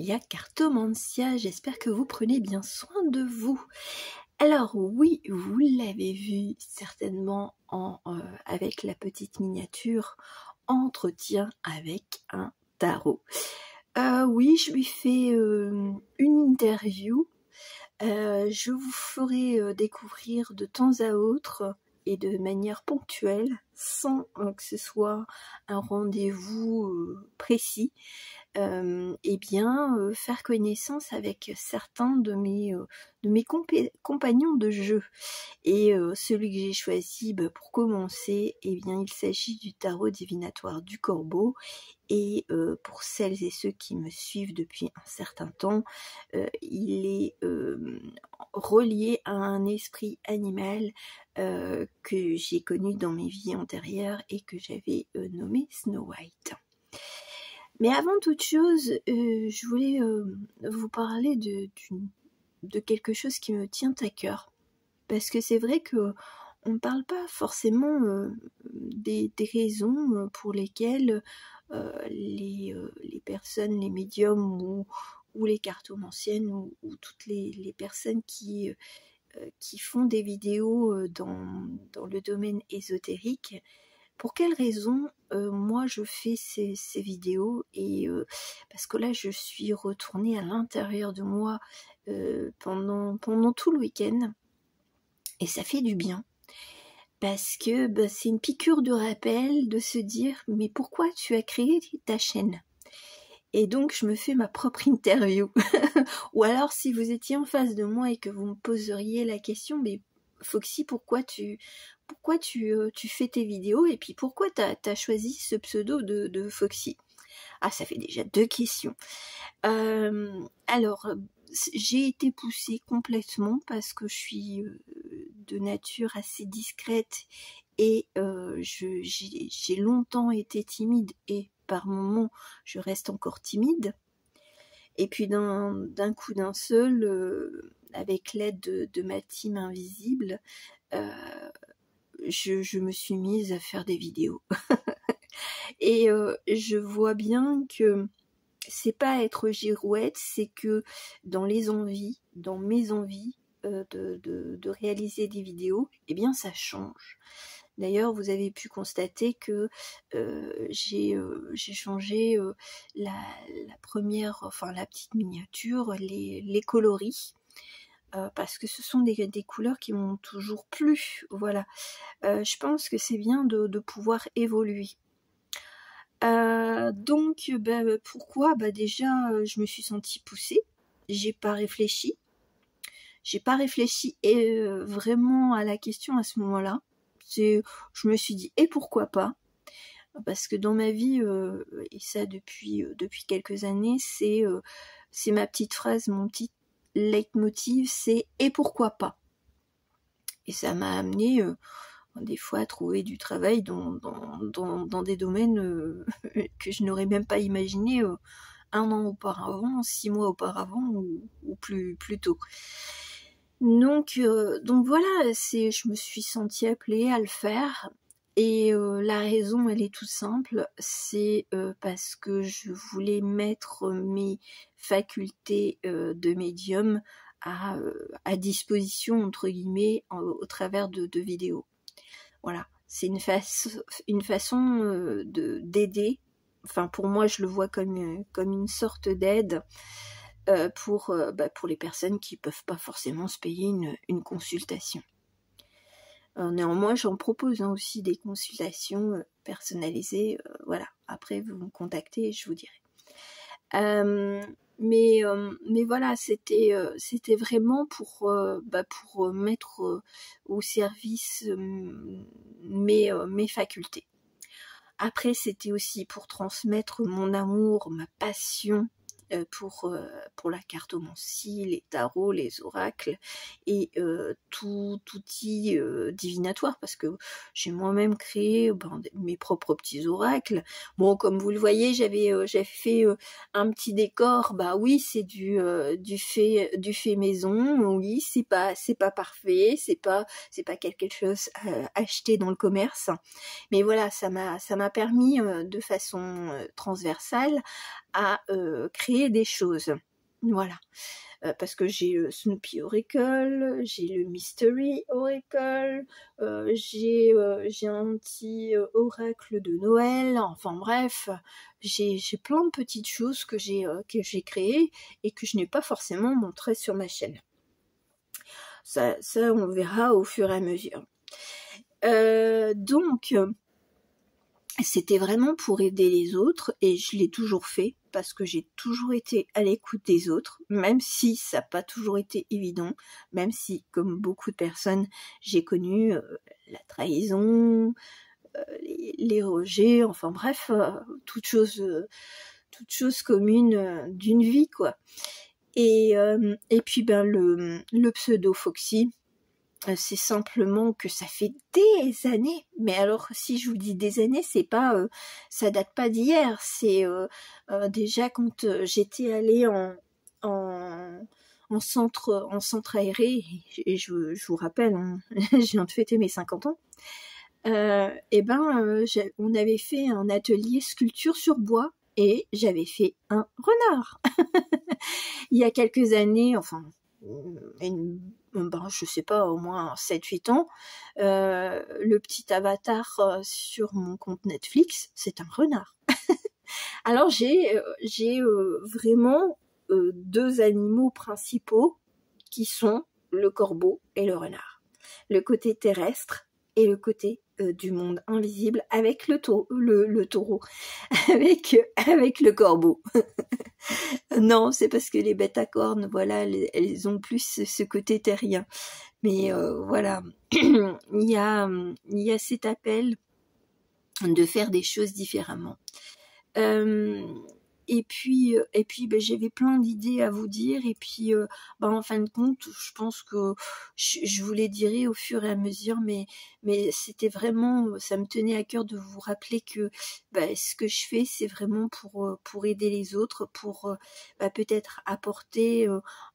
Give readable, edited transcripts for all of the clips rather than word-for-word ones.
Amélia Cartomancia, j'espère que vous prenez bien soin de vous. Alors oui, vous l'avez vu certainement avec la petite miniature Entretien avec un tarot. Oui, je lui fais une interview. Je vous ferai découvrir de temps à autre et de manière ponctuelle, sans que ce soit un rendez-vous précis, faire connaissance avec certains de mes compagnons de jeu. Et celui que j'ai choisi pour commencer, il s'agit du tarot divinatoire du Corbeau. Et pour celles et ceux qui me suivent depuis un certain temps, il est relié à un esprit animal que j'ai connu dans mes vies antérieures et que j'avais nommé Snow White. Mais avant toute chose, je voulais vous parler de quelque chose qui me tient à cœur. Parce que c'est vrai que on ne parle pas forcément des raisons pour lesquelles les personnes, les médiums ou les cartomanciennes ou toutes les personnes qui font des vidéos dans le domaine ésotérique, pour quelles raisons moi je fais ces vidéos, et parce que là je suis retournée à l'intérieur de moi pendant tout le week-end, et ça fait du bien. Parce que c'est une piqûre de rappel de se dire « Mais pourquoi tu as créé ta chaîne ?» Et donc je me fais ma propre interview. Ou alors si vous étiez en face de moi et que vous me poseriez la question « Mais Foxy, pourquoi tu fais tes vidéos et puis pourquoi t'as choisi ce pseudo de Foxy ?» Ah, ça fait déjà 2 questions. Alors, j'ai été poussée complètement parce que je suis de nature assez discrète et j'ai longtemps été timide, et par moments je reste encore timide. Et puis d'un coup d'un seul, avec l'aide de ma team invisible, je me suis mise à faire des vidéos. Et je vois bien que c'est pas être girouette, c'est que dans mes envies de réaliser des vidéos, eh bien ça change. D'ailleurs, vous avez pu constater que j'ai changé la première, enfin la petite miniature, les coloris, parce que ce sont des couleurs qui m'ont toujours plu. Voilà. Je pense que c'est bien de pouvoir évoluer. Donc pourquoi déjà je me suis sentie poussée, j'ai pas réfléchi vraiment à la question à ce moment-là. Je me suis dit et pourquoi pas, parce que dans ma vie et ça depuis quelques années, c'est ma petite phrase, mon petit leitmotiv, c'est et pourquoi pas. Et ça m'a amené des fois à trouver du travail dans des domaines que je n'aurais même pas imaginé 1 an auparavant, 6 mois auparavant ou plus tôt. Donc voilà, je me suis sentie appelée à le faire, et la raison elle est toute simple, c'est parce que je voulais mettre mes facultés de médium à disposition entre guillemets au travers de vidéos. Voilà, c'est une façon d'aider. Enfin, pour moi, je le vois comme une sorte d'aide pour les personnes qui peuvent pas forcément se payer une consultation. Néanmoins, j'en propose aussi des consultations personnalisées. Voilà, après vous me contactez et je vous dirai. Mais voilà, c'était vraiment pour mettre au service mes facultés. Après, c'était aussi pour transmettre mon amour, ma passion pour la cartomancie, les tarots, les oracles et tout outil divinatoire, parce que j'ai moi-même créé mes propres petits oracles. Bon, comme vous le voyez, j'avais fait un petit décor. Bah oui, c'est du fait maison. Oui, c'est pas parfait, c'est pas quelque chose acheté dans le commerce. Mais voilà, ça m'a permis de façon transversale à créer des choses. Voilà. Parce que j'ai Snoopy Oracle, j'ai le Mystery Oracle, j'ai un petit oracle de Noël, enfin bref, j'ai plein de petites choses que j'ai créées et que je n'ai pas forcément montré sur ma chaîne. Ça on verra au fur et à mesure. Donc, c'était vraiment pour aider les autres et je l'ai toujours fait parce que j'ai toujours été à l'écoute des autres, même si ça n'a pas toujours été évident, même si, comme beaucoup de personnes, j'ai connu la trahison, les rejets, enfin bref, toute chose commune d'une vie, quoi. Et puis ben le pseudo Foxy, c'est simplement que ça fait des années, mais alors si je vous dis des années, c'est pas, ça date pas d'hier, c'est déjà quand j'étais allée en centre aéré, et je vous rappelle, hein, je viens de fêter mes 50 ans, et ben on avait fait un atelier sculpture sur bois, et j'avais fait un renard. Il y a quelques années, enfin, je sais pas, au moins 7-8 ans, le petit avatar sur mon compte Netflix, c'est un renard. Alors j'ai vraiment 2 animaux principaux qui sont le corbeau et le renard. Le côté terrestre et le côté du monde invisible avec le taureau, avec le corbeau. Non, c'est parce que les bêtes à cornes, voilà, elles ont plus ce côté terrien. Mais voilà, il y a cet appel de faire des choses différemment. Et puis ben, j'avais plein d'idées à vous dire, et puis ben, en fin de compte, je pense que je vous les dirai au fur et à mesure, mais c'était vraiment, ça me tenait à cœur de vous rappeler que ben, ce que je fais, c'est vraiment pour aider les autres, pour ben, peut-être apporter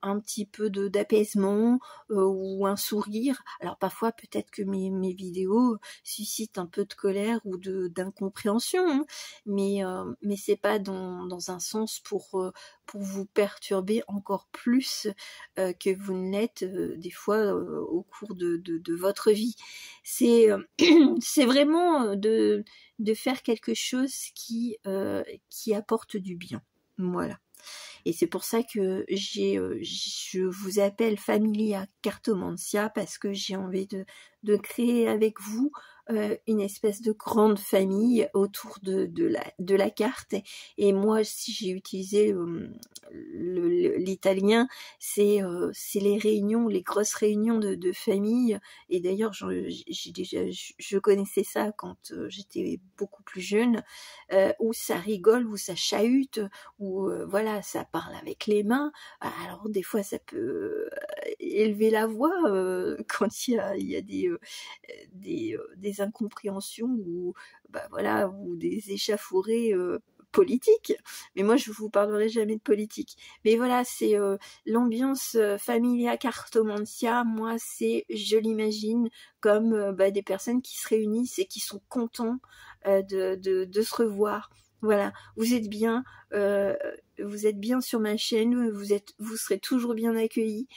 un petit peu d'apaisement ou un sourire. Alors parfois, peut-être que mes vidéos suscitent un peu de colère ou d'incompréhension, hein, mais c'est pas dans un sens pour vous perturber encore plus que vous ne l'êtes des fois au cours de votre vie. C'est c'est vraiment de faire quelque chose qui apporte du bien. Voilà. Et c'est pour ça que je vous appelle Familia Cartomancia, parce que j'ai envie de créer avec vous une espèce de grande famille autour de la carte. Et moi, si j'ai utilisé l'italien, c'est les réunions, les grosses réunions de famille. Et d'ailleurs, je connaissais ça quand j'étais beaucoup plus jeune, où ça rigole, où ça chahute, où voilà, ça parle avec les mains. Alors des fois, ça peut élever la voix quand il y a des incompréhensions ou bah voilà, ou des échauffourées politique, mais moi je vous parlerai jamais de politique. Mais voilà, c'est l'ambiance Familia Cartomancia. Moi, c'est, je l'imagine comme des personnes qui se réunissent et qui sont contents de se revoir. Voilà, vous êtes bien sur ma chaîne, vous serez toujours bien accueillis,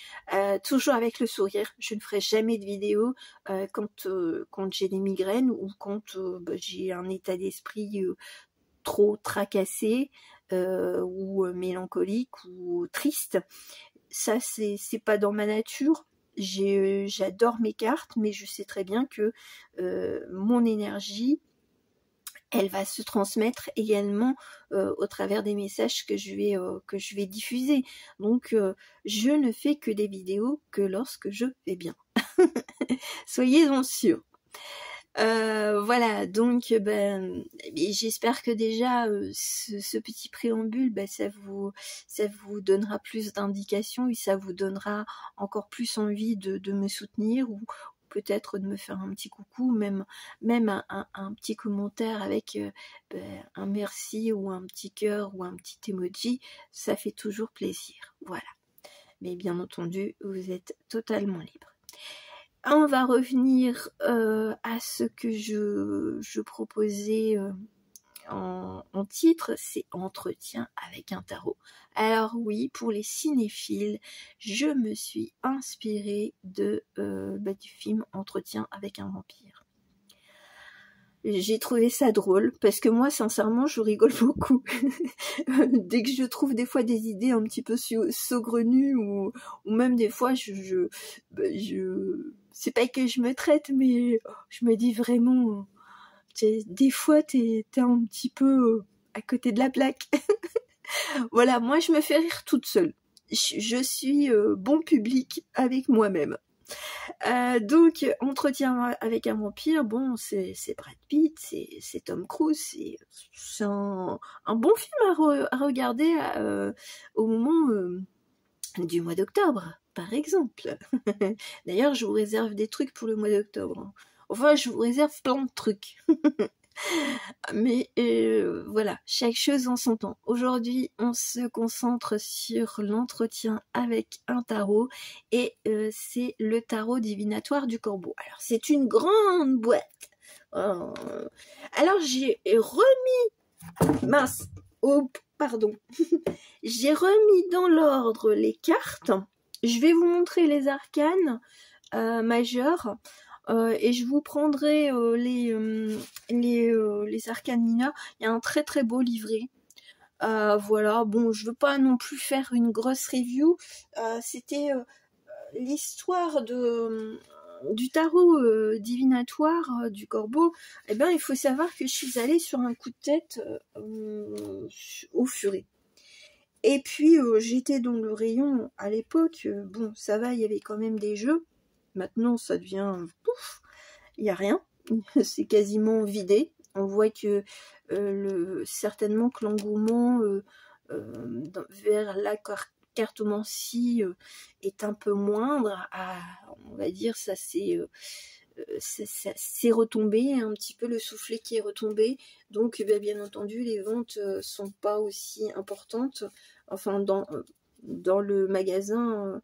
toujours avec le sourire. Je ne ferai jamais de vidéo quand j'ai des migraines ou quand j'ai un état d'esprit trop tracassé ou mélancolique ou triste. Ça, c'est pas dans ma nature. J'adore mes cartes, mais je sais très bien que mon énergie, elle va se transmettre également au travers des messages que je vais diffuser. Donc je ne fais que des vidéos que lorsque je vais bien. Soyez-en sûrs. Voilà, donc j'espère que déjà ce petit préambule, ça vous donnera plus d'indications et ça vous donnera encore plus envie de me soutenir, ou peut-être de me faire un petit coucou, même un petit commentaire avec un merci ou un petit cœur ou un petit emoji, ça fait toujours plaisir. Voilà. Mais bien entendu, vous êtes totalement libre. On va revenir à ce que je proposais en titre, c'est Entretien avec un tarot. Alors oui, pour les cinéphiles, je me suis inspirée du film Entretien avec un vampire. J'ai trouvé ça drôle, parce que moi, sincèrement, je rigole beaucoup. Dès que je trouve des fois des idées un petit peu saugrenues, ou même des fois, c'est pas que je me traite, mais je me dis vraiment, des fois, t'es un petit peu à côté de la plaque. Voilà, moi, je me fais rire toute seule. Je suis bon public avec moi-même. Donc, Entretien avec un vampire, bon, c'est Brad Pitt, c'est Tom Cruise, c'est un bon film à regarder au moment du mois d'octobre, par exemple. D'ailleurs, je vous réserve des trucs pour le mois d'octobre. Enfin, je vous réserve plein de trucs. Mais voilà, chaque chose en son temps. Aujourd'hui, on se concentre sur l'entretien avec un tarot, et c'est le tarot divinatoire du Corbeau. Alors, c'est une grande boîte. Alors, j'ai remis... Mince. Oh, pardon. J'ai remis dans l'ordre les cartes. Je vais vous montrer les arcanes majeures. Et je vous prendrai les arcanes mineures. Il y a un très très beau livret. Voilà, bon, je veux pas non plus faire une grosse review. C'était l'histoire du tarot divinatoire du Corbeau. Eh bien, il faut savoir que je suis allée sur un coup de tête au furet. Et puis, j'étais dans le rayon à l'époque. Bon, ça va, il y avait quand même des jeux. Maintenant, ça devient... Pouf, il n'y a rien. C'est quasiment vidé. On voit que certainement que l'engouement vers la cartomancie est un peu moindre. On va dire, ça s'est retombé, un petit peu le soufflet qui est retombé. Donc, bien entendu, les ventes sont pas aussi importantes. Enfin, dans le magasin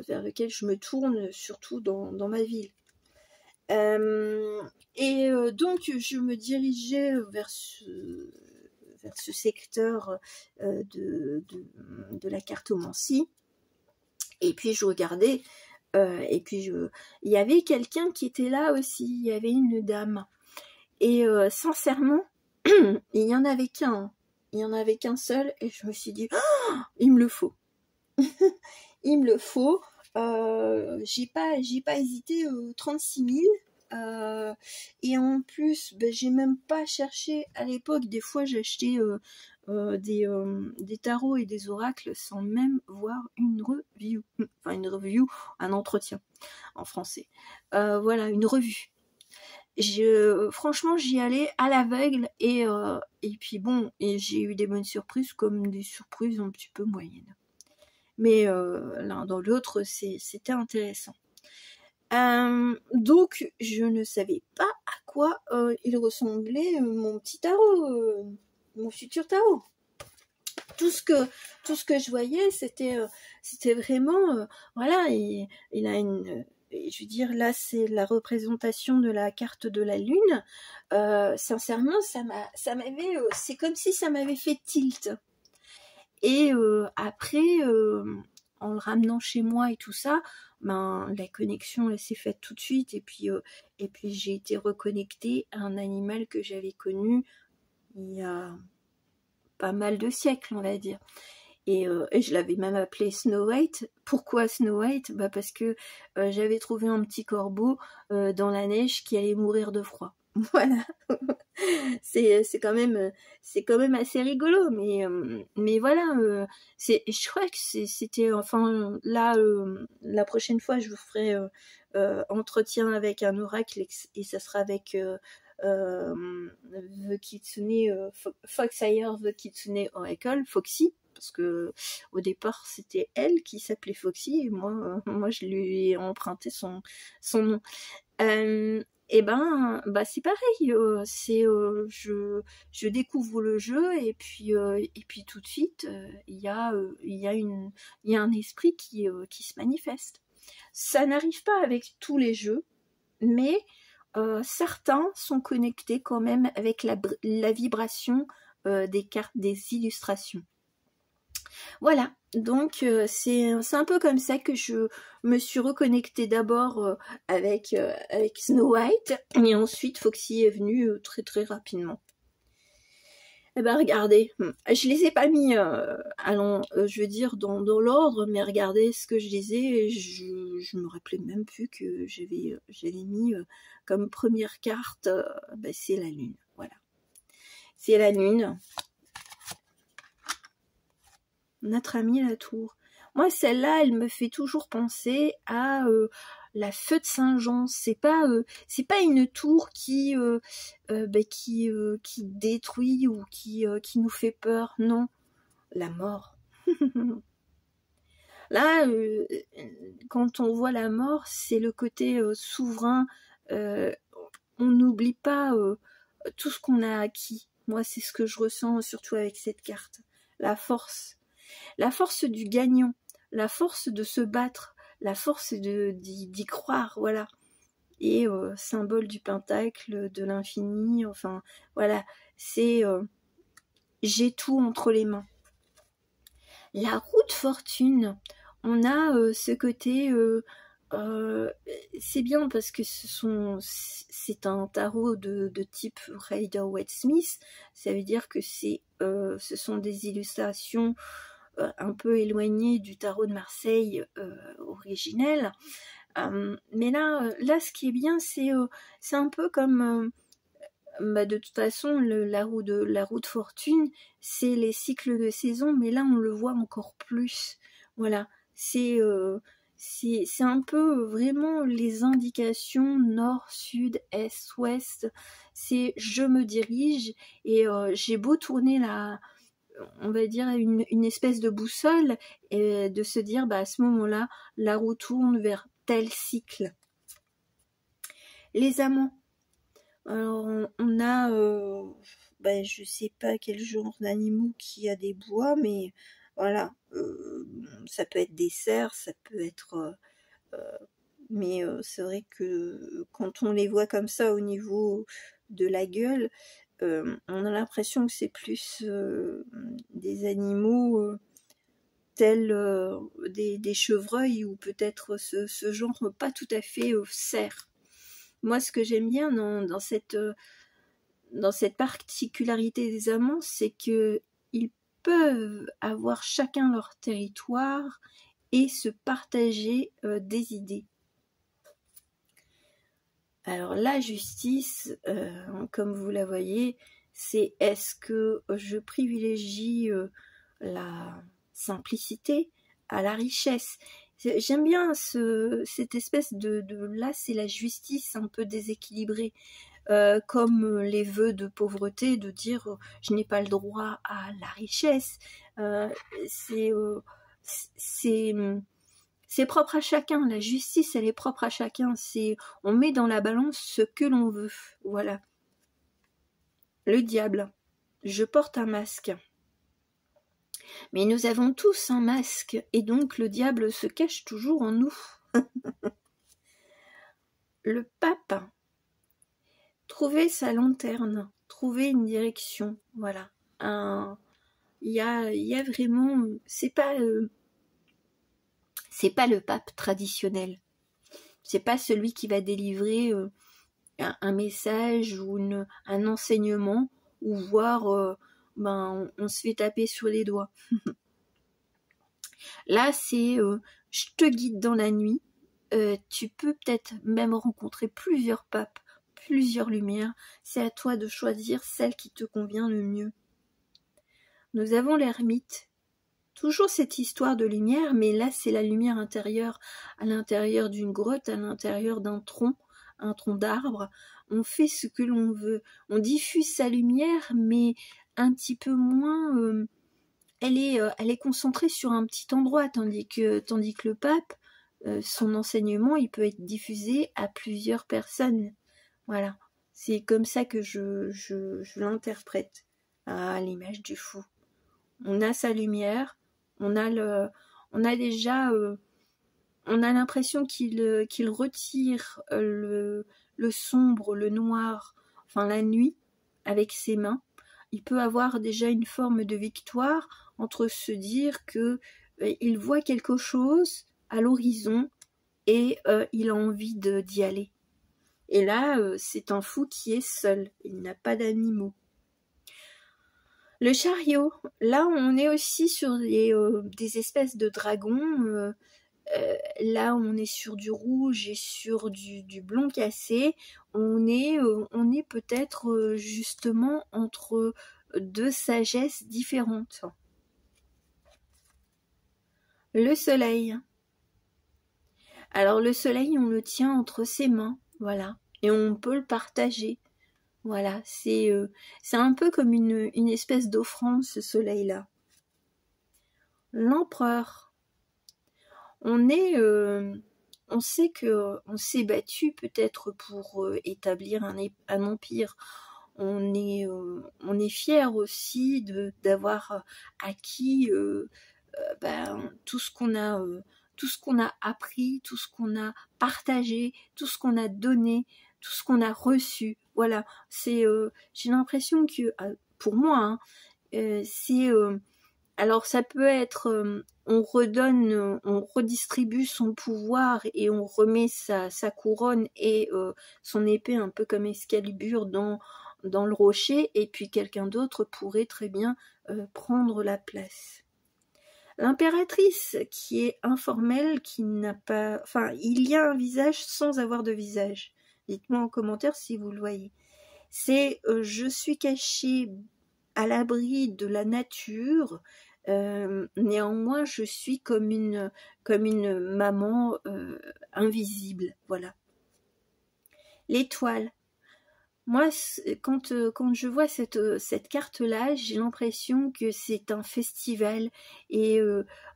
vers lequel je me tourne, surtout dans ma ville. Donc je me dirigeais vers ce secteur de la cartomancie, et puis je regardais, et puis il y avait quelqu'un qui était là aussi, il y avait une dame, et sincèrement, il y en avait qu'un seul, et je me suis dit, oh, il me le faut. Il me le faut. J'ai pas hésité 36 000. Et en plus, j'ai même pas cherché à l'époque. Des fois, j'achetais des tarots et des oracles sans même voir une review. Enfin, une review, un entretien en français. Voilà, une revue. Franchement, j'y allais à l'aveugle, et puis bon, et j'ai eu des bonnes surprises comme des surprises un petit peu moyennes. Mais l'un dans l'autre, c'était intéressant. Donc, je ne savais pas à quoi il ressemblait mon petit tarot, mon futur tarot. Tout ce que je voyais, c'était vraiment, voilà, il a une... Je veux dire, là, c'est la représentation de la carte de la lune. Sincèrement, ça m'avait... c'est comme si ça m'avait fait tilt. Et après, en le ramenant chez moi et tout ça, la connexion elle s'est faite tout de suite. Et puis j'ai été reconnectée à un animal que j'avais connu il y a pas mal de siècles, on va dire. Et je l'avais même appelé Snow White. Pourquoi Snow White? Parce que j'avais trouvé un petit corbeau dans la neige qui allait mourir de froid. Voilà. c'est quand même assez rigolo, mais voilà, je crois que c'était, enfin là, la prochaine fois je vous ferai entretien avec un oracle, et ça sera avec The Kitsune Foxire The Kitsune Oracle, Foxy, parce que au départ c'était elle qui s'appelait Foxy, et moi je lui ai emprunté son nom. Et c'est pareil, je découvre le jeu, et puis tout de suite il y a un esprit qui se manifeste. Ça n'arrive pas avec tous les jeux, mais certains sont connectés quand même avec la vibration des cartes, des illustrations. Voilà, donc c'est un peu comme ça que je me suis reconnectée d'abord avec Snow White, et ensuite Foxy est venu très très rapidement. Eh ben regardez, je les ai pas mis, je veux dire dans l'ordre, mais regardez ce que je lisais, et je me rappelais même plus que j'avais mis comme première carte, c'est la lune, voilà. C'est la lune. Notre amie la tour. Moi, celle-là, elle me fait toujours penser à la feu de Saint-Jean. C'est pas une tour qui détruit ou qui nous fait peur. Non, la mort. Là, quand on voit la mort, c'est le côté souverain. On n'oublie pas tout ce qu'on a acquis. Moi, c'est ce que je ressens surtout avec cette carte. La force du gagnant, la force de se battre, la force d'y croire, voilà. Et symbole du pentacle, de l'infini, enfin, voilà, c'est j'ai tout entre les mains. La roue de fortune, on a ce côté, c'est bien parce que c'est un tarot de type Rider-Waite-Smith, ça veut dire que ce sont des illustrations un peu éloigné du tarot de Marseille originel. Mais là, ce qui est bien, c'est un peu comme... de toute façon, la roue de fortune, c'est les cycles de saison, mais là, on le voit encore plus. Voilà, c'est un peu vraiment les indications nord, sud, est, ouest. C'est je me dirige, et j'ai beau tourner on va dire une espèce de boussole, et de se dire à ce moment-là la roue tourne vers tel cycle. Les amants, alors on a je sais pas quel genre d'animaux qui a des bois, mais voilà, ça peut être des cerfs, ça peut être mais c'est vrai que quand on les voit comme ça au niveau de la gueule, on a l'impression que c'est plus des animaux tels des chevreuils, ou peut-être ce genre pas tout à fait cerf. Moi, ce que j'aime bien dans cette particularité des amants, c'est que ils peuvent avoir chacun leur territoire et se partager des idées. Alors la justice, comme vous la voyez, c'est est-ce que je privilégie la simplicité à la richesse. J'aime bien cette espèce de là, c'est la justice un peu déséquilibrée, comme les vœux de pauvreté, de dire je n'ai pas le droit à la richesse. C'est propre à chacun, la justice elle est propre à chacun, on met dans la balance ce que l'on veut, voilà. Le diable, je porte un masque. Mais nous avons tous un masque, et donc le diable se cache toujours en nous. Le pape, trouver sa lanterne, trouver une direction, voilà. Il y a vraiment, c'est pas le pape traditionnel. C'est pas celui qui va délivrer un message ou un enseignement, ou voir on se fait taper sur les doigts. Là, c'est je te guide dans la nuit. Tu peux peut-être même rencontrer plusieurs papes, plusieurs lumières. C'est à toi de choisir celle qui te convient le mieux. Nous avons l'ermite. Toujours cette histoire de lumière, mais là c'est la lumière intérieure, à l'intérieur d'une grotte, à l'intérieur d'un tronc, un tronc d'arbre. On fait ce que l'on veut, on diffuse sa lumière, mais un petit peu moins, elle est concentrée sur un petit endroit, tandis que le pape, son enseignement, il peut être diffusé à plusieurs personnes. Voilà, c'est comme ça que je l'interprète, à l'image du fou. On a sa lumière, on a déjà On a l'impression qu'il retire le sombre, le noir, enfin la nuit, avec ses mains. Il peut avoir déjà une forme de victoire entre se dire que il voit quelque chose à l'horizon et il a envie d'y aller. Et là, c'est un fou qui est seul, il n'a pas d'animaux. Le chariot, là on est aussi sur des espèces de dragons. Là on est sur du rouge et sur du blond cassé. On est peut-être justement entre deux sagesses différentes. Le soleil. Alors le soleil, on le tient entre ses mains, voilà, et on peut le partager. Voilà, c'est un peu comme une espèce d'offrande, ce soleil-là. L'empereur. On sait que on s'est battu peut-être pour établir un empire. On est fier aussi d'avoir acquis tout ce qu'on a appris, tout ce qu'on a partagé, tout ce qu'on a donné, tout ce qu'on a reçu. Voilà, j'ai l'impression que pour moi, hein, alors ça peut être on redistribue son pouvoir et on remet sa couronne et son épée un peu comme Excalibur dans le rocher, et puis quelqu'un d'autre pourrait très bien prendre la place. L'impératrice qui est informelle, qui n'a pas... Enfin, il y a un visage sans avoir de visage. Dites-moi en commentaire si vous le voyez. C'est je suis cachée à l'abri de la nature, néanmoins je suis comme une maman invisible, voilà. L'étoile. Moi, quand je vois cette carte-là, j'ai l'impression que c'est un festival et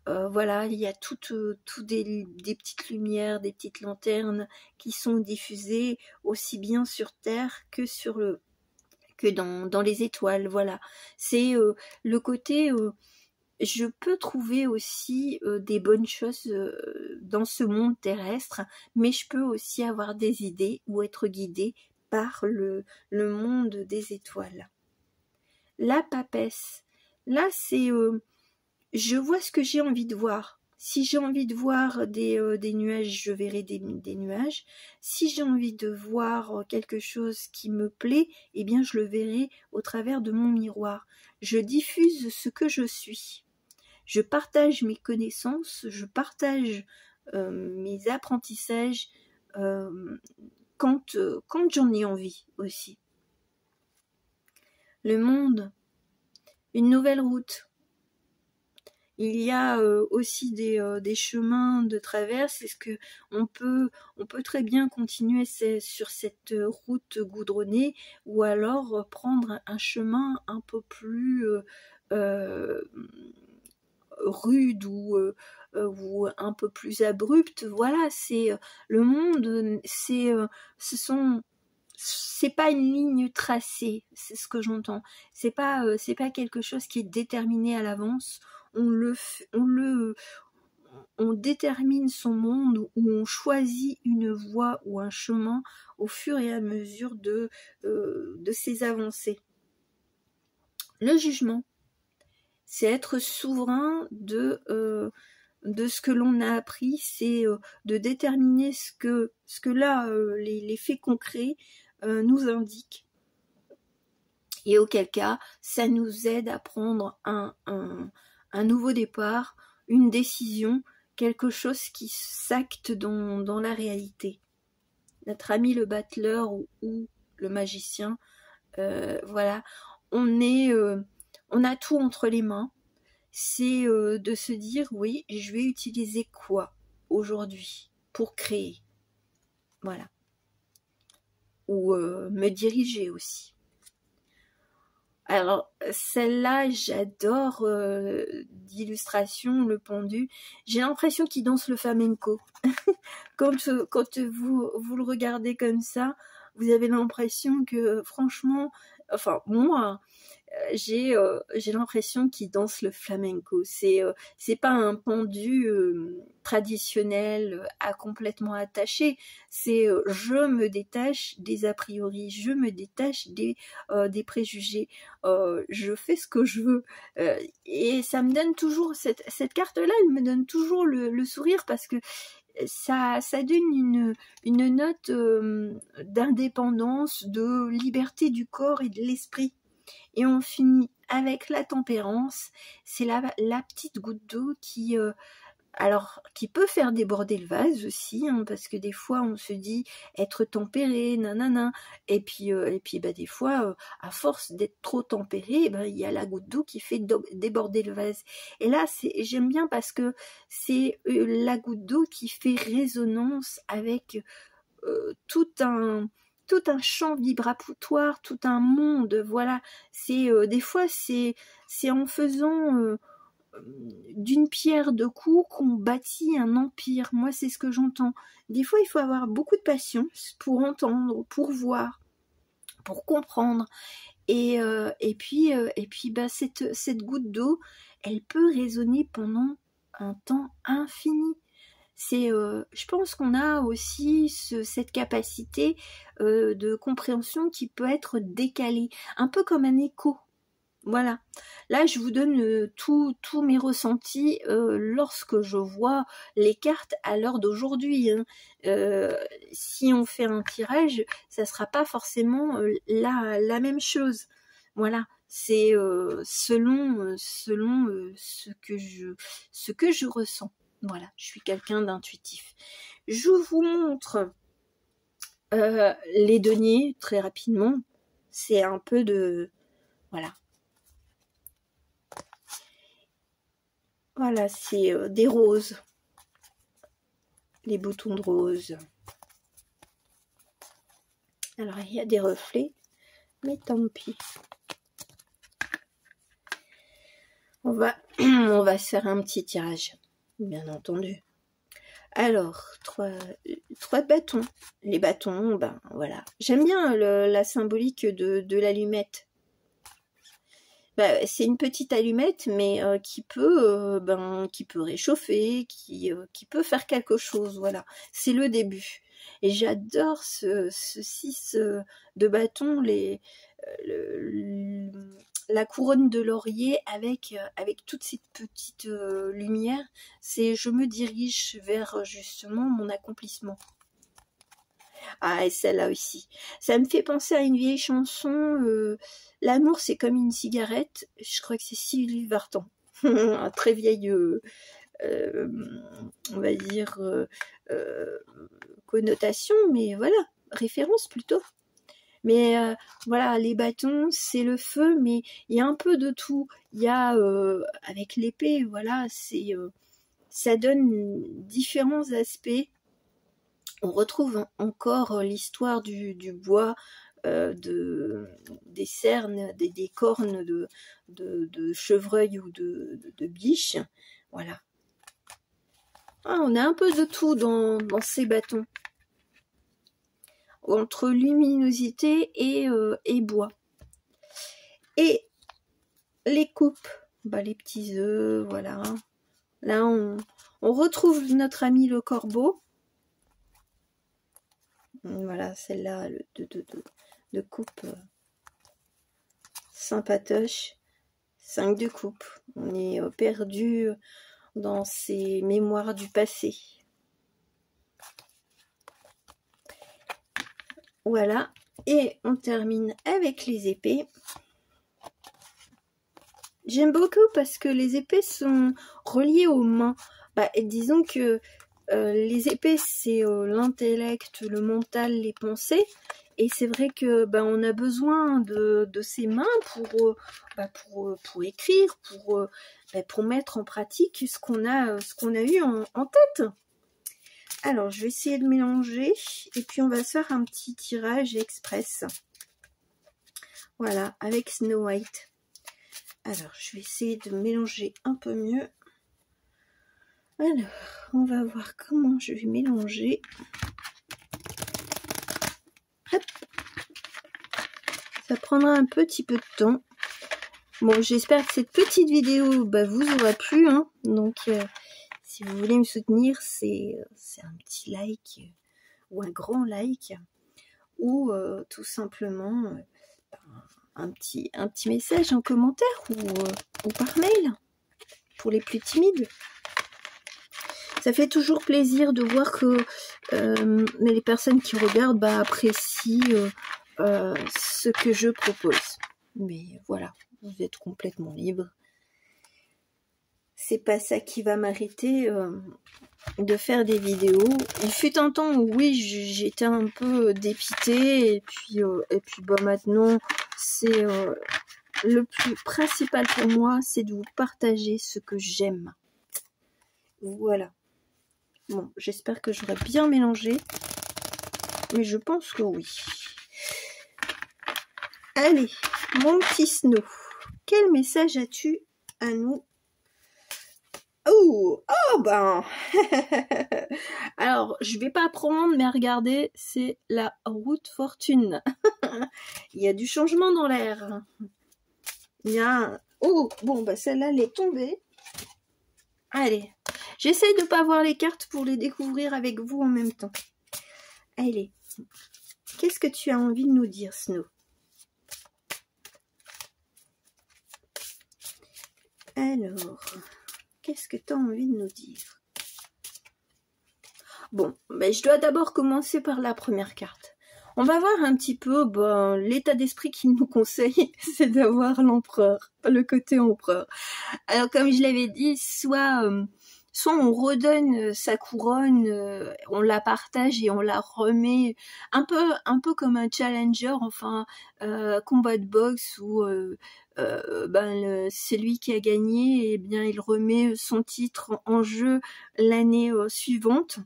voilà, il y a toutes des petites lumières, des petites lanternes qui sont diffusées aussi bien sur Terre que dans les étoiles, voilà. C'est le côté... je peux trouver aussi des bonnes choses dans ce monde terrestre, mais je peux aussi avoir des idées ou être guidée par le monde des étoiles. La papesse, là c'est je vois ce que j'ai envie de voir. Si j'ai envie de voir des nuages, je verrai des nuages. Si j'ai envie de voir quelque chose qui me plaît, eh bien je le verrai au travers de mon miroir. Je diffuse ce que je suis. Je partage mes connaissances, je partage mes apprentissages quand j'en ai envie aussi. Le monde, une nouvelle route. Il y a aussi des chemins de traverse. Est-ce que on peut très bien continuer sur cette route goudronnée, ou alors prendre un chemin un peu plus rude ou un peu plus abrupt. Voilà, c'est le monde, c'est pas une ligne tracée, c'est ce que j'entends. C'est pas quelque chose qui est déterminé à l'avance. On détermine son monde, ou on choisit une voie ou un chemin au fur et à mesure de ses avancées. Le jugement, c'est être souverain de ce que l'on a appris, c'est de déterminer ce que là les faits concrets nous indiquent, et auquel cas ça nous aide à prendre un nouveau départ, une décision, quelque chose qui s'acte dans la réalité. Notre ami le battleur ou le magicien, voilà, on a tout entre les mains. C'est de se dire, oui, je vais utiliser quoi aujourd'hui pour créer, voilà, ou me diriger aussi. Alors celle-là, j'adore d'illustration, le pendu. J'ai l'impression qu'il danse le flamenco. quand vous le regardez comme ça, vous avez l'impression que franchement, enfin moi, j'ai l'impression qu'il danse le flamenco. C'est pas un pendu traditionnel à complètement attaché. C'est je me détache des a priori, je me détache des préjugés. Je fais ce que je veux. Et ça me donne toujours cette carte-là. Elle me donne toujours le sourire parce que ça donne une note d'indépendance, de liberté du corps et de l'esprit. Et on finit avec la tempérance. C'est la petite goutte d'eau qui peut faire déborder le vase aussi, hein, parce que des fois on se dit être tempéré, nanana, et puis des fois à force d'être trop tempéré, il y a la goutte d'eau qui fait déborder le vase. Et là j'aime bien parce que c'est la goutte d'eau qui fait résonance avec tout un champ vibratoire, tout un monde. Voilà, c'est des fois c'est en faisant d'une pierre deux coups qu'on bâtit un empire. Moi, c'est ce que j'entends. Des fois, il faut avoir beaucoup de patience pour entendre, pour voir, pour comprendre. Et puis, cette goutte d'eau, elle peut résonner pendant un temps infini. Je pense qu'on a aussi cette capacité de compréhension qui peut être décalée, un peu comme un écho. Voilà, là je vous donne tous mes ressentis lorsque je vois les cartes à l'heure d'aujourd'hui. Hein. Si on fait un tirage, ça sera pas forcément la même chose. Voilà, c'est selon ce que je ressens. Voilà, je suis quelqu'un d'intuitif. Je vous montre les deniers très rapidement. C'est un peu de... Voilà. Voilà, c'est des roses. Les boutons de roses. Alors, il y a des reflets, mais tant pis. On va se faire un petit tirage, bien entendu. Alors, trois bâtons. Les bâtons, voilà. J'aime bien la symbolique de l'allumette. C'est une petite allumette, mais qui peut réchauffer, qui peut faire quelque chose. Voilà, c'est le début. Et j'adore ce 6 de bâton, la couronne de laurier avec toute cette petite lumière. Je me dirige vers justement mon accomplissement. Ah, et celle-là aussi. Ça me fait penser à une vieille chanson, l'amour c'est comme une cigarette. Je crois que c'est Sylvie Vartan. Un très vieille, on va dire, connotation, mais voilà, référence plutôt. Mais voilà, les bâtons, c'est le feu, mais il y a un peu de tout. Il y a, avec l'épée, voilà, ça donne différents aspects. On retrouve encore l'histoire du bois, des cernes, des cornes de chevreuil ou de biche. Voilà. Ah, on a un peu de tout dans ces bâtons. Entre luminosité et bois. Et les coupes, les petits œufs, voilà. Là, on retrouve notre ami le corbeau. Voilà, celle-là de coupe sympatoche. 5 de coupe. On est perdu dans ces mémoires du passé. Voilà. Et on termine avec les épées. J'aime beaucoup parce que les épées sont reliées aux mains. Disons que les épées, c'est l'intellect, le mental, les pensées. Et c'est vrai que on a besoin de ces mains pour écrire, pour mettre en pratique ce qu'on a eu en tête. Alors, je vais essayer de mélanger. Et puis, on va se faire un petit tirage express. Voilà, avec Snow White. Alors, je vais essayer de mélanger un peu mieux. Alors, on va voir comment je vais mélanger. Hop. Ça prendra un petit peu de temps. Bon, j'espère que cette petite vidéo vous aura plu. Hein. Donc, si vous voulez me soutenir, c'est un petit like ou un grand like. Ou tout simplement un petit message en commentaire ou par mail pour les plus timides. Ça fait toujours plaisir de voir que les personnes qui regardent apprécient ce que je propose. Mais voilà, vous êtes complètement libre. C'est pas ça qui va m'arrêter de faire des vidéos. Il fut un temps où oui, j'étais un peu dépitée et puis maintenant c'est le plus principal pour moi, c'est de vous partager ce que j'aime. Voilà. Bon, j'espère que j'aurai bien mélangé, mais je pense que oui. Allez, mon petit Snow, quel message as-tu à nous? Oh ben alors, je vais pas prendre, mais regardez, c'est la route fortune. Il y a du changement dans l'air. Il y a... Oh, bon, celle-là, elle est tombée. Allez, j'essaie de pas voir les cartes pour les découvrir avec vous en même temps. Allez, qu'est-ce que tu as envie de nous dire, Snow? Alors, qu'est-ce que tu as envie de nous dire? Bon, je dois d'abord commencer par la première carte. On va voir un petit peu l'état d'esprit qu'il nous conseille, c'est d'avoir l'empereur, le côté empereur. Alors comme je l'avais dit, soit on redonne sa couronne, on la partage et on la remet un peu comme un challenger, enfin combat de boxe où celui qui a gagné, eh bien il remet son titre en jeu l'année suivante.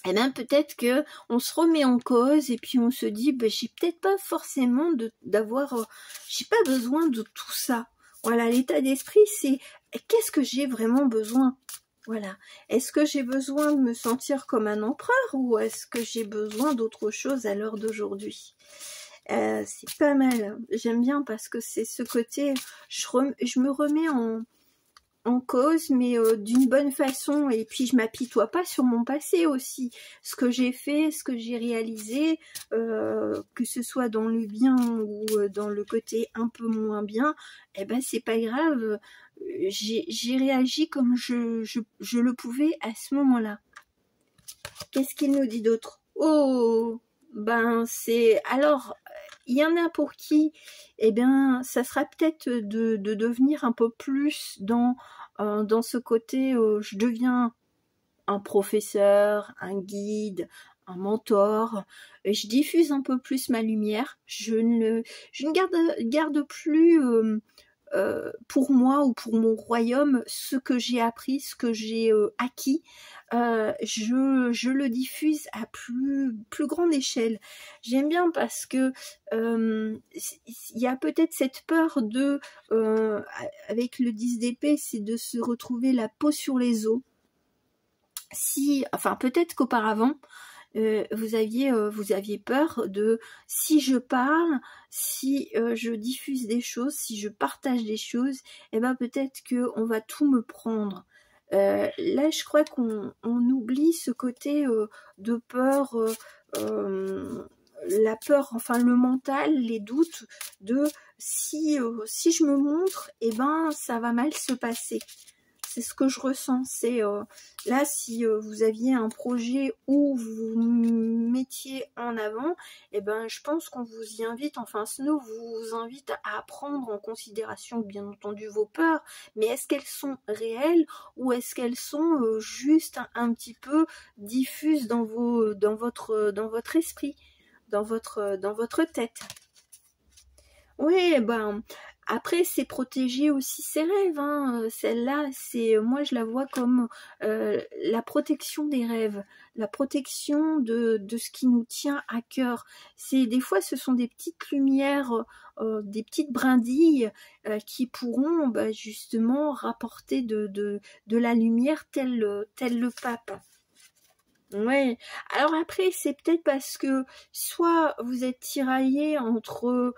Eh bien peut-être que on se remet en cause et puis on se dit j'ai peut-être pas forcément j'ai pas besoin de tout ça. Voilà, l'état d'esprit c'est qu'est-ce que j'ai vraiment besoin? Voilà. Est-ce que j'ai besoin de me sentir comme un empereur ou est-ce que j'ai besoin d'autre chose à l'heure d'aujourd'hui? C'est pas mal. J'aime bien parce que c'est ce côté je me remets en cause, mais d'une bonne façon, et puis je m'apitoie pas sur mon passé aussi, ce que j'ai fait, ce que j'ai réalisé, que ce soit dans le bien ou dans le côté un peu moins bien, c'est pas grave, j'ai réagi comme je le pouvais à ce moment-là. Qu'est-ce qu'il nous dit d'autre? Oh, c'est... Alors, il y en a pour qui, ça sera peut-être de devenir un peu plus dans ce côté, je deviens un professeur, un guide, un mentor, je diffuse un peu plus ma lumière, je ne garde plus pour moi ou pour mon royaume ce que j'ai appris, ce que j'ai acquis, je le diffuse à plus grande échelle. J'aime bien parce que il y a peut-être cette peur de avec le 10 d'épée, c'est de se retrouver la peau sur les os. Peut-être qu'auparavant vous aviez peur de si je parle, si je diffuse des choses, si je partage des choses, peut-être que on va tout me prendre. Là, je crois qu'on oublie ce côté de peur, la peur, enfin le mental, les doutes de si je me montre, ça va mal se passer. C'est ce que je ressens. C'est là, si vous aviez un projet où vous vous mettiez en avant, je pense qu'on vous y invite, enfin Snow vous invite à prendre en considération bien entendu vos peurs, mais est-ce qu'elles sont réelles ou est-ce qu'elles sont juste un petit peu diffuses dans votre esprit, dans votre tête? Oui, après, c'est protéger aussi ses rêves. Hein. Celle-là, moi, je la vois comme la protection des rêves, la protection de ce qui nous tient à cœur. Des fois, ce sont des petites lumières, des petites brindilles qui pourront justement rapporter de la lumière tel le pape. Ouais. Alors après, c'est peut-être parce que soit vous êtes tiraillé entre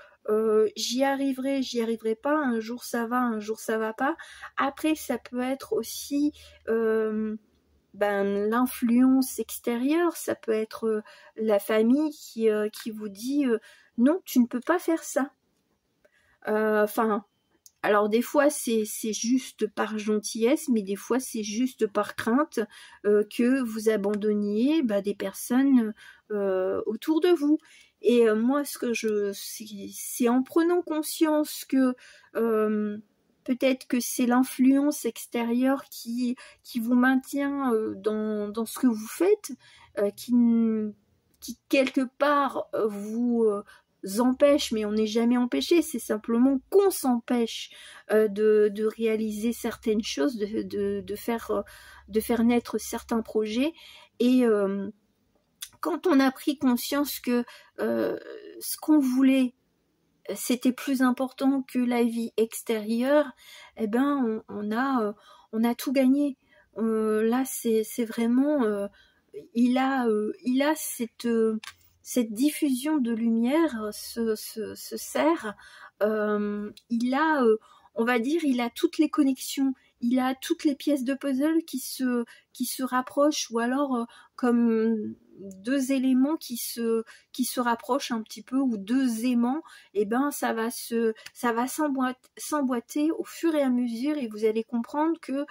j'y arriverai pas, un jour ça va, un jour ça va pas. Après, ça peut être aussi l'influence extérieure, ça peut être la famille qui vous dit non, tu ne peux pas faire ça. Enfin, alors des fois c'est juste par gentillesse, mais des fois c'est juste par crainte que vous abandonniez des personnes autour de vous. Et moi, ce que c'est en prenant conscience que peut-être que c'est l'influence extérieure qui vous maintient dans ce que vous faites, qui quelque part vous empêche, mais on n'est jamais empêché, c'est simplement qu'on s'empêche de réaliser certaines choses, de faire naître certains projets. Et quand on a pris conscience que ce qu'on voulait, c'était plus important que la vie extérieure, eh ben on a tout gagné. Là, c'est vraiment il a cette diffusion de lumière, ce cerf, il a, on va dire, il a toutes les connexions, il a toutes les pièces de puzzle qui se rapprochent, ou alors comme deux éléments qui se rapprochent un petit peu, ou deux aimants, et ben ça va s'emboîter au fur et à mesure, et vous allez comprendre que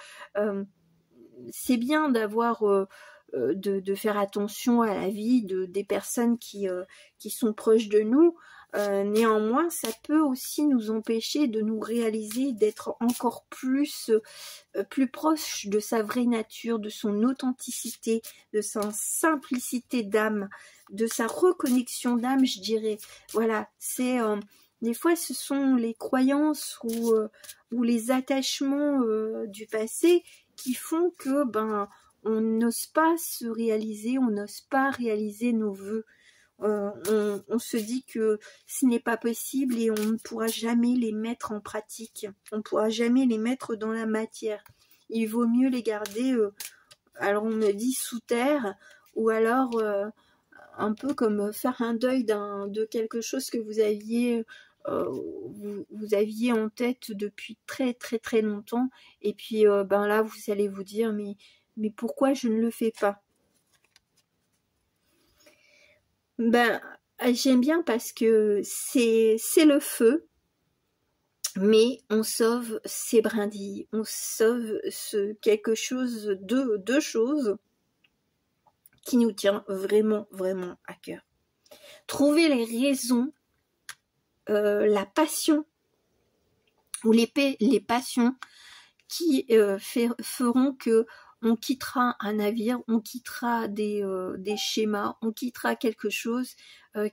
c'est bien d'avoir de faire attention à la vie des personnes qui sont proches de nous. Néanmoins, ça peut aussi nous empêcher de nous réaliser, d'être encore plus proche de sa vraie nature, de son authenticité, de sa simplicité d'âme, de sa reconnexion d'âme, je dirais. Voilà, c'est des fois ce sont les croyances ou les attachements du passé qui font que on n'ose pas se réaliser, on n'ose pas réaliser nos vœux. On se dit que ce n'est pas possible et on ne pourra jamais les mettre en pratique. On ne pourra jamais les mettre dans la matière. Il vaut mieux les garder, alors on me dit sous terre, ou alors un peu comme faire un deuil de quelque chose que vous aviez en tête depuis très très très longtemps, et puis là vous allez vous dire mais pourquoi je ne le fais pas? J'aime bien parce que c'est le feu, mais on sauve ces brindilles, on sauve quelque chose, deux choses qui nous tient vraiment vraiment à cœur. Trouver les raisons, la passion ou les passions qui feront que on quittera un navire, on quittera des schémas, on quittera quelque chose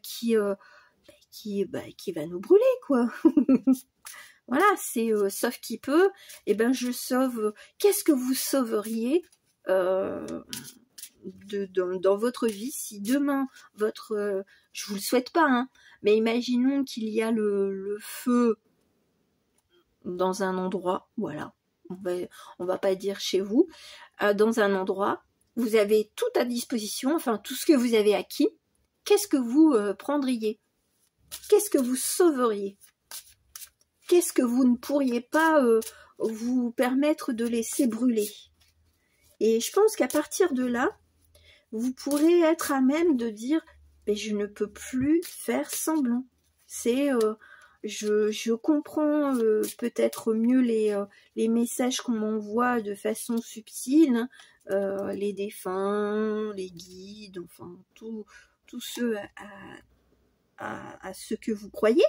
qui va nous brûler, quoi. Voilà, c'est sauf qui peut. Et je sauve. Qu'est-ce que vous sauveriez dans votre vie si demain je vous le souhaite pas, hein, mais imaginons qu'il y a le feu dans un endroit, voilà. On va pas dire chez vous, dans un endroit, vous avez tout à disposition, enfin tout ce que vous avez acquis. Qu'est-ce que vous prendriez? Qu'est-ce que vous sauveriez? Qu'est-ce que vous ne pourriez pas vous permettre de laisser brûler? Et je pense qu'à partir de là, vous pourrez être à même de dire mais je ne peux plus faire semblant. C'est je comprends peut-être mieux les messages qu'on m'envoie de façon subtile, les défunts, les guides, enfin tout ce à ce que vous croyez,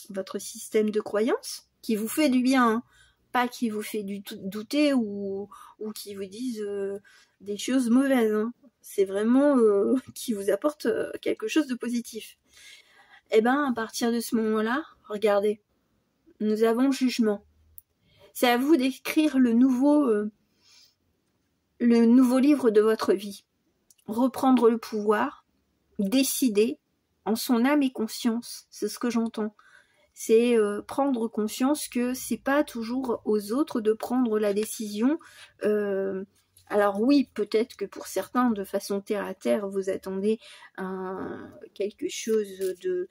votre système de croyance, qui vous fait du bien, hein, pas qui vous fait douter ou qui vous disent des choses mauvaises, hein. C'est vraiment qui vous apporte quelque chose de positif. Et à partir de ce moment-là, regardez, nous avons jugement. C'est à vous d'écrire le nouveau livre de votre vie. Reprendre le pouvoir, décider en son âme et conscience, c'est ce que j'entends. C'est prendre conscience que c'est pas toujours aux autres de prendre la décision Alors oui, peut-être que pour certains, de façon terre à terre, vous attendez quelque chose de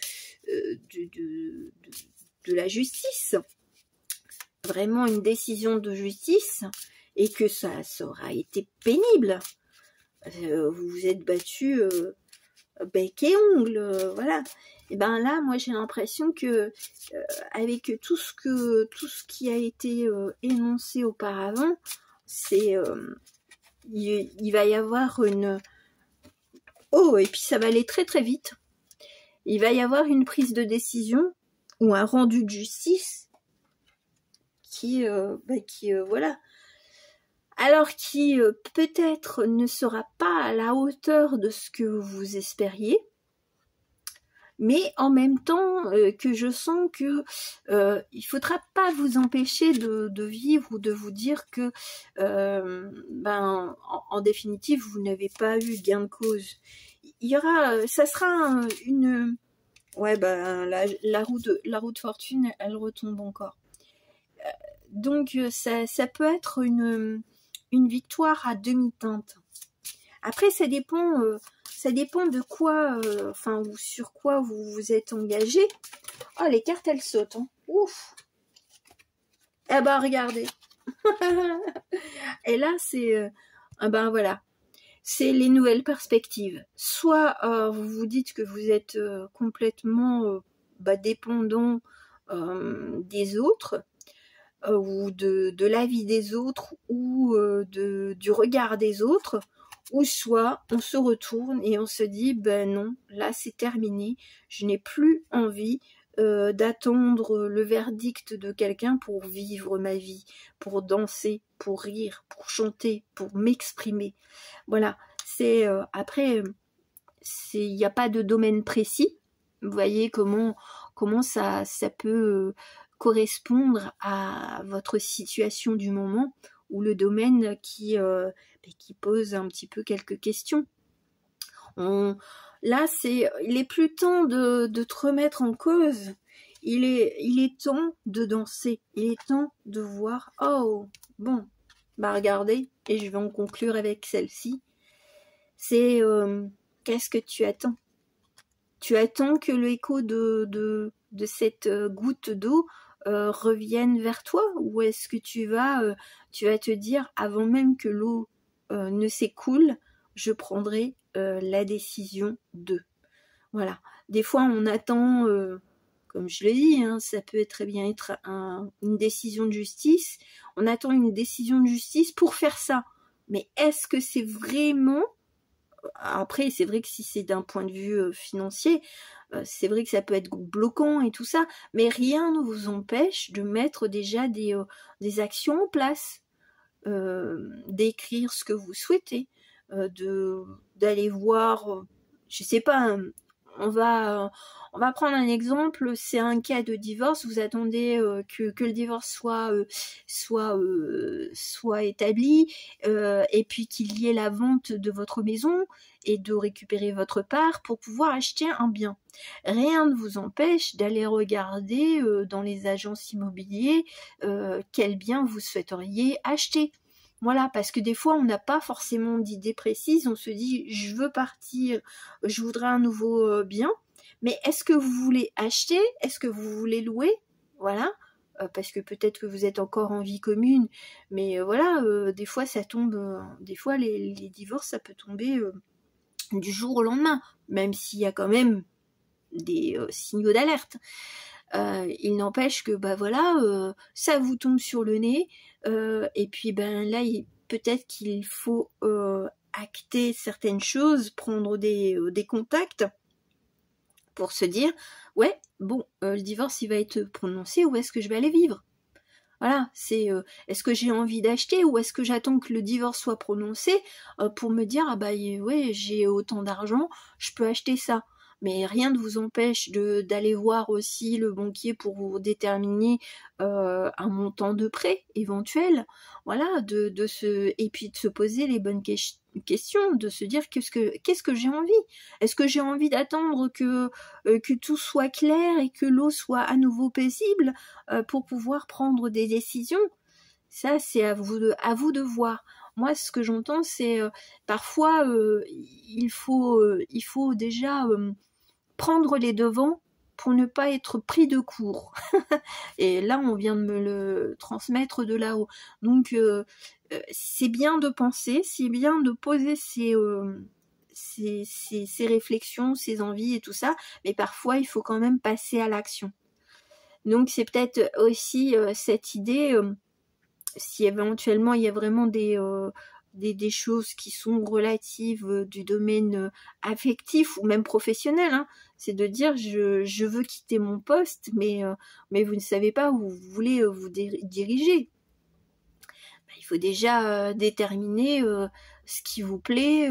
la justice, vraiment une décision de justice, et que ça aura été pénible. Vous vous êtes battu bec et ongle, voilà. Et ben là, moi j'ai l'impression que avec tout ce qui a été énoncé auparavant, c'est il va y avoir une... Oh, et puis ça va aller très très vite. Il va y avoir une prise de décision ou un rendu de justice qui voilà. Alors qui peut-être ne sera pas à la hauteur de ce que vous espériez, mais en même temps que je sens que il faudra pas vous empêcher de vivre ou de vous dire que en définitive vous n'avez pas eu gain de cause. Il y aura, ça sera une... Ouais, la roue de fortune, elle retombe encore. Donc ça peut être une victoire à demi-teinte. Après, ça dépend de quoi, ou sur quoi vous vous êtes engagé. Oh, les cartes, elles sautent. Hein. Ouf. Eh ben, regardez. Et là, c'est... voilà. C'est les nouvelles perspectives. Soit vous vous dites que vous êtes complètement dépendant des autres, ou de l'avis des autres, ou du regard des autres, ou soit on se retourne et on se dit ben non, là c'est terminé, je n'ai plus envie d'attendre le verdict de quelqu'un pour vivre ma vie, pour danser, pour rire, pour chanter, pour m'exprimer. Voilà, c'est après, il n'y a pas de domaine précis. Vous voyez comment ça peut correspondre à votre situation du moment, ou le domaine qui pose un petit peu quelques questions. Là, il est plus temps de te remettre en cause. Il est temps de danser. Il est temps de voir. Oh, bon, regardez, et je vais en conclure avec celle-ci. C'est qu'est-ce que tu attends? Tu attends que l'écho de cette goutte d'eau revienne vers toi, ou est-ce que tu vas te dire avant même que l'eau ne s'écoule, je prendrai la décision de. Voilà. Des fois on attend, comme je l'ai dit, hein, ça peut très bien être une décision de justice. On attend une décision de justice pour faire ça. Mais est-ce que c'est vraiment... Après, c'est vrai que si c'est d'un point de vue financier, c'est vrai que ça peut être bloquant et tout ça, mais rien ne vous empêche de mettre déjà des actions en place, d'écrire ce que vous souhaitez, d'aller voir, je sais pas, on va prendre un exemple, c'est un cas de divorce, vous attendez que le divorce soit établi, et puis qu'il y ait la vente de votre maison et de récupérer votre part pour pouvoir acheter un bien. Rien ne vous empêche d'aller regarder dans les agences immobilières quel bien vous souhaiteriez acheter. Voilà, parce que des fois, on n'a pas forcément d'idée précise, on se dit, je veux partir, je voudrais un nouveau bien, mais est-ce que vous voulez acheter? Est-ce que vous voulez louer? Voilà, parce que peut-être que vous êtes encore en vie commune, mais voilà, des fois, ça tombe, des fois, les divorces, ça peut tomber du jour au lendemain, même s'il y a quand même des signaux d'alerte. Il n'empêche que ça vous tombe sur le nez, et puis là peut-être qu'il faut acter certaines choses, prendre des contacts pour se dire ouais bon, le divorce il va être prononcé, où est-ce que je vais aller vivre? Voilà, c'est est-ce que j'ai envie d'acheter, ou est-ce que j'attends que le divorce soit prononcé pour me dire ouais, j'ai autant d'argent, je peux acheter ça. Mais rien ne vous empêche d'aller voir aussi le banquier pour vous déterminer un montant de prêt éventuel. Voilà, et puis de se poser les bonnes questions, de se dire qu'est-ce que j'ai envie. Est-ce que j'ai envie d'attendre que tout soit clair et que l'eau soit à nouveau paisible pour pouvoir prendre des décisions? Ça, c'est à vous de voir. moi ce que j'entends c'est parfois il faut déjà prendre les devants pour ne pas être pris de court. Et là, on vient de me le transmettre de là-haut. Donc, c'est bien de penser, c'est bien de poser ses réflexions, ses envies et tout ça, mais parfois, il faut quand même passer à l'action. Donc, c'est peut-être aussi cette idée, si éventuellement il y a vraiment des choses qui sont relatives du domaine affectif ou même professionnel, hein, c'est de dire je veux quitter mon poste, mais vous ne savez pas où vous voulez vous diriger. Il faut déjà déterminer ce qui vous plaît,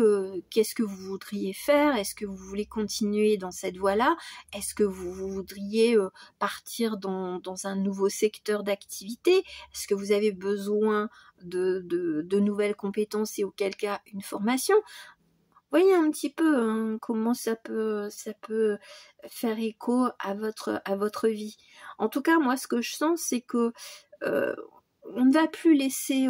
qu'est-ce que vous voudriez faire, est-ce que vous voulez continuer dans cette voie-là, est-ce que vous voudriez partir dans un nouveau secteur d'activité, est-ce que vous avez besoin de nouvelles compétences et auquel cas une formation. Voyez un petit peu hein, comment ça peut faire écho à votre vie. En tout cas, moi, ce que je sens, c'est que on ne va plus laisser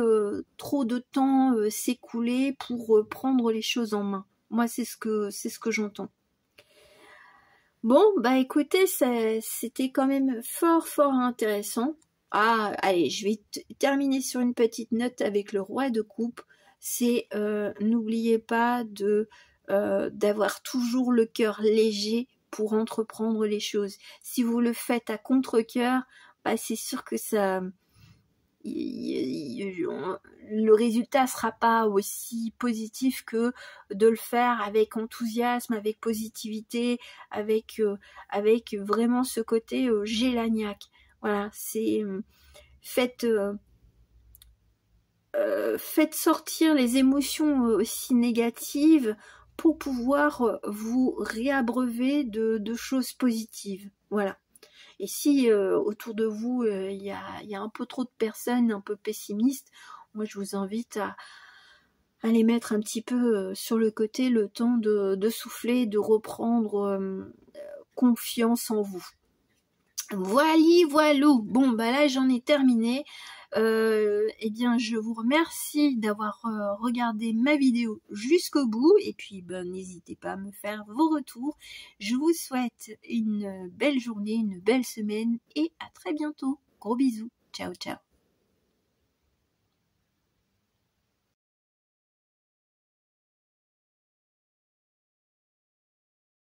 trop de temps s'écouler pour prendre les choses en main. Moi, c'est ce que j'entends. Bon, bah écoutez, c'était quand même fort intéressant. Ah, allez, je vais terminer sur une petite note avec le roi de coupe. C'est n'oubliez pas d'avoir toujours le cœur léger pour entreprendre les choses. Si vous le faites à contre-cœur, bah c'est sûr que ça le résultat sera pas aussi positif que de le faire avec enthousiasme, avec positivité, avec vraiment ce côté gélaniaque. Voilà, c'est faites sortir les émotions aussi négatives pour pouvoir vous réabreuver de choses positives. Voilà. Et si autour de vous, il y a un peu trop de personnes un peu pessimistes, moi je vous invite à les mettre un petit peu sur le côté, le temps de souffler, de reprendre confiance en vous. Voilou. Bon, bah là j'en ai terminé. Eh bien, je vous remercie d'avoir regardé ma vidéo jusqu'au bout et puis n'hésitez pas à me faire vos retours. Je vous souhaite une belle journée, une belle semaine et à très bientôt. Gros bisous. Ciao, ciao.